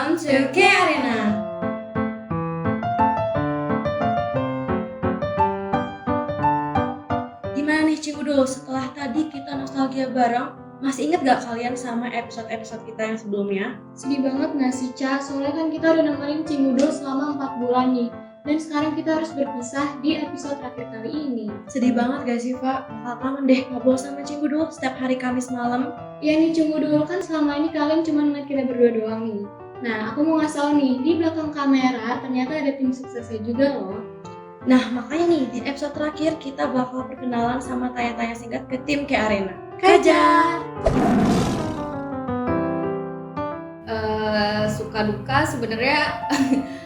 welcome to K Arena. Gimana nih Cibudul, setelah tadi kita nostalgia bareng, masih inget gak kalian sama episode-episode kita yang sebelumnya? Sedih banget gak sih, Ca? Soalnya kan kita udah nemenin Cibudul selama 4 bulan nih. Dan sekarang kita harus berpisah di episode terakhir kali ini. Sedih banget gak sih, Pak? Bakal kangen deh ngobrol sama Cibudul setiap hari Kamis malam. Iya nih Cibudul, kan selama ini kalian cuma ngeliat kita berdua doang nih. Nah, aku mau ngasih tau nih, di belakang kamera ternyata ada tim suksesnya juga loh. Nah, makanya nih di episode terakhir kita bakal perkenalan sama tanya-tanya singkat ke tim K Arena. Kajar! Suka duka sebenarnya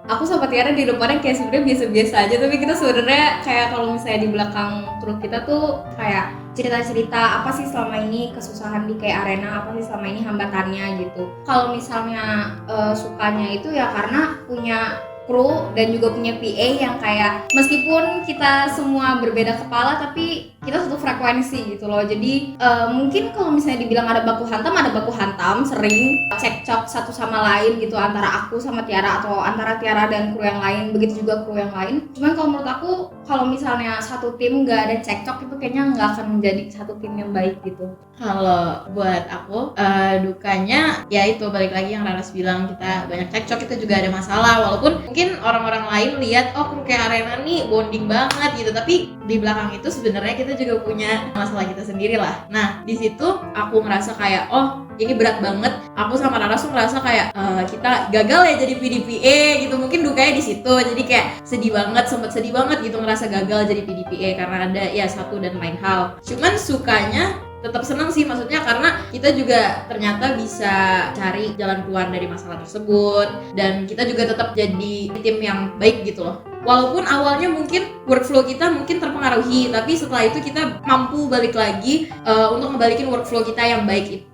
aku sama Tiara di depannya kayak sebenarnya biasa-biasa aja, tapi kita sebenarnya kayak kalau misalnya di belakang truk kita tuh kayak cerita-cerita apa sih selama ini kesusahan di kayak arena, apa sih selama ini hambatannya gitu. Kalau misalnya sukanya itu ya karena punya kru dan juga punya PA yang kayak meskipun kita semua berbeda kepala tapi kita satu frekuensi gitu loh. Jadi mungkin kalau misalnya dibilang ada baku hantam, sering cekcok satu sama lain gitu antara aku sama Tiara atau antara Tiara dan kru yang lain, begitu juga kru yang lain. Cuman kalau menurut aku kalau misalnya satu tim nggak ada cekcok itu kayaknya nggak akan menjadi satu tim yang baik gitu. Kalau buat aku dukanya ya itu balik lagi yang Raras bilang, kita banyak cekcok, itu juga ada masalah walaupun mungkin orang-orang lain lihat oh kru kayak arena nih bonding banget gitu, tapi di belakang itu sebenarnya kita juga punya masalah kita sendiri lah. Nah di situ aku ngerasa kayak oh ini berat banget. Aku sama Raras tuh ngerasa kayak kita gagal ya jadi PDPA gitu, mungkin dukanya di situ. Jadi kayak sedih banget, sempet sedih banget gitu ngerasa gagal jadi PDPA karena ada ya satu dan lain hal. Cuman sukanya tetap senang sih, maksudnya karena kita juga ternyata bisa cari jalan keluar dari masalah tersebut dan kita juga tetap jadi tim yang baik gitu loh. Walaupun awalnya mungkin workflow kita mungkin terpengaruhi, tapi setelah itu kita mampu balik lagi untuk ngebalikin workflow kita yang baik itu.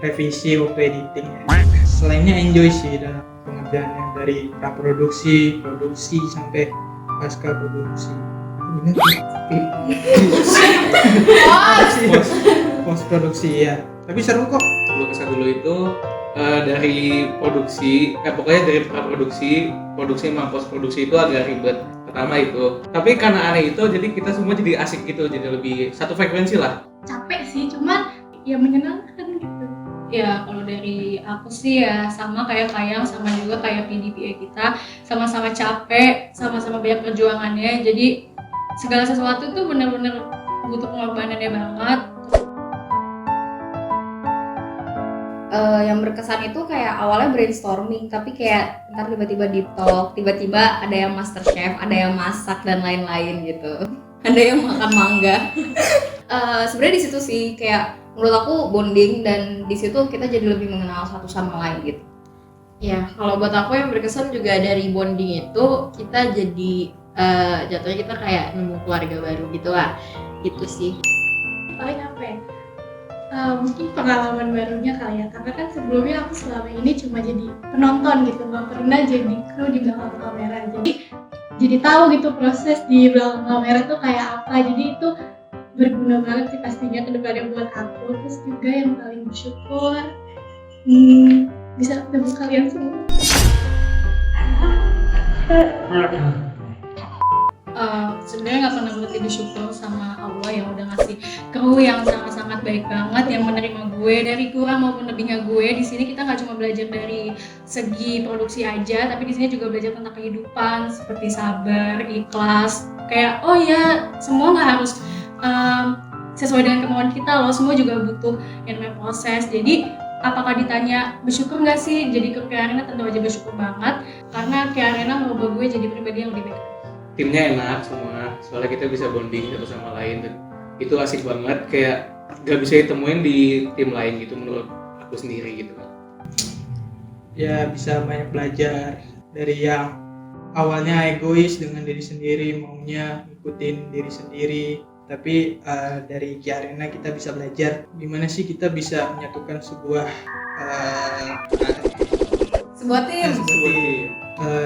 Revisi waktu editing ya. Selainnya enjoy sih dalam pengerjaan yang dari praproduksi, produksi sampai pasca produksi. Post produksi ya. Tapi seru kok. Sebelum kesana dulu itu dari produksi, pokoknya dari praproduksi, produksi sama post produksi itu agak ribet. Pertama itu. Tapi karena aneh itu, jadi kita semua jadi asik gitu, jadi lebih satu frekuensi lah. Capek sih, cuman ya menyenangkan gitu. Ya kalau dari aku sih ya sama kayak Kayang, sama juga kayak PDPA kita, sama-sama capek, sama-sama banyak perjuangannya. Jadi segala sesuatu tuh benar-benar butuh pengorbanannya banget. Yang berkesan itu kayak awalnya brainstorming, tapi kayak ntar tiba-tiba deep talk, tiba-tiba ada yang master chef, ada yang masak dan lain-lain gitu. Ada yang makan mangga. Sebenarnya di situ sih kayak menurut aku bonding, dan di situ kita jadi lebih mengenal satu sama lain gitu. Ya, kalau buat aku yang berkesan juga dari bonding itu kita jadi jatuhnya kita kayak nemu keluarga baru gitu lah. Gitu sih. Paling apa ya? Mungkin pengalaman barunya kali ya, karena kan sebelumnya aku selama ini cuma jadi penonton gitu, nggak pernah jadi kru di belakang kamera. Jadi tahu gitu proses di belakang kamera tuh kayak apa. Jadi itu berguna banget sih pastinya kedepannya buat aku. Terus juga yang paling bersyukur bisa ketemu kalian semua. Sebenarnya nggak pernah berhenti bersyukur sama Allah yang udah ngasih kru yang sangat-sangat baik banget, yang menerima gue dari kurang maupun lebihnya gue. Di sini kita nggak cuma belajar dari segi produksi aja, tapi di sini juga belajar tentang kehidupan seperti sabar, ikhlas. Kayak oh ya semua nggak harus sesuai dengan kemauan kita loh, semua juga butuh yang namanya proses. Jadi apakah ditanya bersyukur nggak sih jadi kru Arena? Tentu aja bersyukur banget, karena Arena merubah gue jadi pribadi yang lebih baik. Timnya enak semua, soalnya kita bisa bonding satu sama lain dan itu asik banget, kayak gak bisa ditemuin di tim lain gitu menurut aku sendiri gitu kan. Ya bisa banyak belajar dari yang awalnya egois dengan diri sendiri, maunya ngikutin diri sendiri. Tapi dari K Arena kita bisa belajar gimana sih kita bisa menyatukan sebuah tim.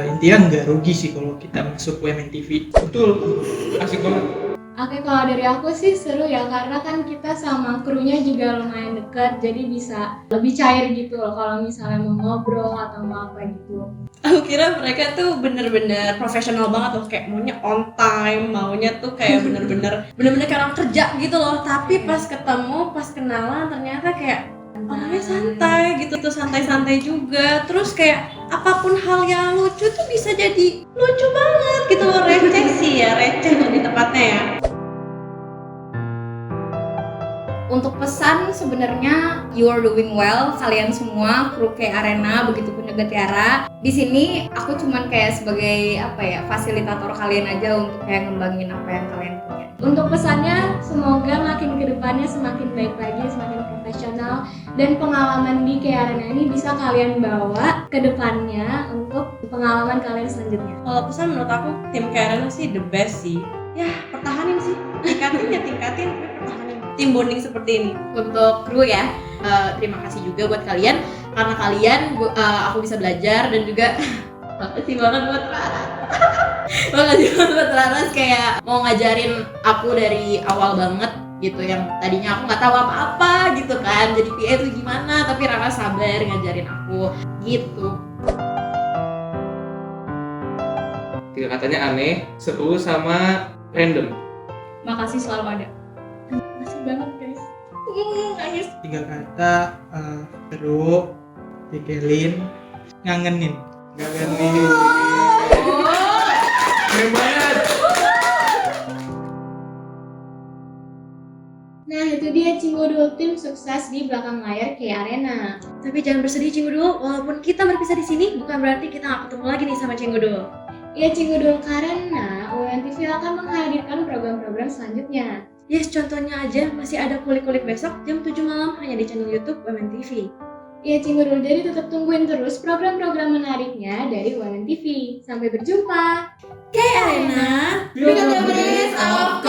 Intinya nggak rugi sih kalau kita masuk WMN TV. Betul, asik banget. Oke, kalau dari aku sih seru ya, karena kan kita sama krunya juga lumayan dekat, jadi bisa lebih cair gitu loh kalau misalnya mau ngobrol atau mau apa gitu. Aku kira mereka tuh bener-bener profesional banget loh, kayak maunya on time, maunya tuh kayak bener-bener kayak orang kerja gitu loh. Tapi pas ketemu, pas kenalan ternyata kayak orangnya santai gitu, tuh santai-santai juga. Terus kayak apapun hal yang lucu tuh bisa jadi lucu banget gitu loh, receh sih ya, receh lebih tepatnya ya. Untuk pesan sebenarnya you are doing well, kalian semua kru kayak Arena, begitupun juga Tiara. Di sini aku cuman kayak sebagai fasilitator kalian aja untuk kayak ngembangin apa yang kalian punya. Untuk pesannya, semoga makin ke depannya semakin baik lagi, semakin profesional, dan pengalaman di Arena ini bisa kalian bawa ke depannya untuk pengalaman kalian selanjutnya. Kalau pesan menurut aku tim Arena sih the best sih. Ya pertahanin sih, tingkatin, tapi pertahanin. Tim bonding seperti ini. Untuk kru ya, terima kasih juga buat kalian, karena kalian aku bisa belajar, dan juga makasih banget buat Raras. Makasih banget buat Raras, kayak mau ngajarin aku dari awal banget gitu, yang tadinya aku nggak tahu apa-apa gitu kan, jadi PA itu gimana, tapi Raras sabar ngajarin aku gitu. 3 katanya aneh, seru, sama random. Makasih selalu ada. Makasih banget guys. Nangis. 3 kata, seru, dikelin, ngangenin. Keren banget. Nah itu dia Cinggudul, tim sukses di belakang layar Arena. Tapi jangan bersedih Cinggudul, walaupun kita berpisah di sini bukan berarti kita nggak ketemu lagi nih sama Cinggudul. Ya Cinggudul, karena UNTV akan menghadirkan program-program selanjutnya. Yes, contohnya aja masih ada kulik-kulik besok jam 7 malam hanya di channel YouTube WMNTV. Ya Cinggudul, jadi tetap tungguin terus program-program menariknya dari WMNTV. Sampai berjumpa. Arena, Because the breeze of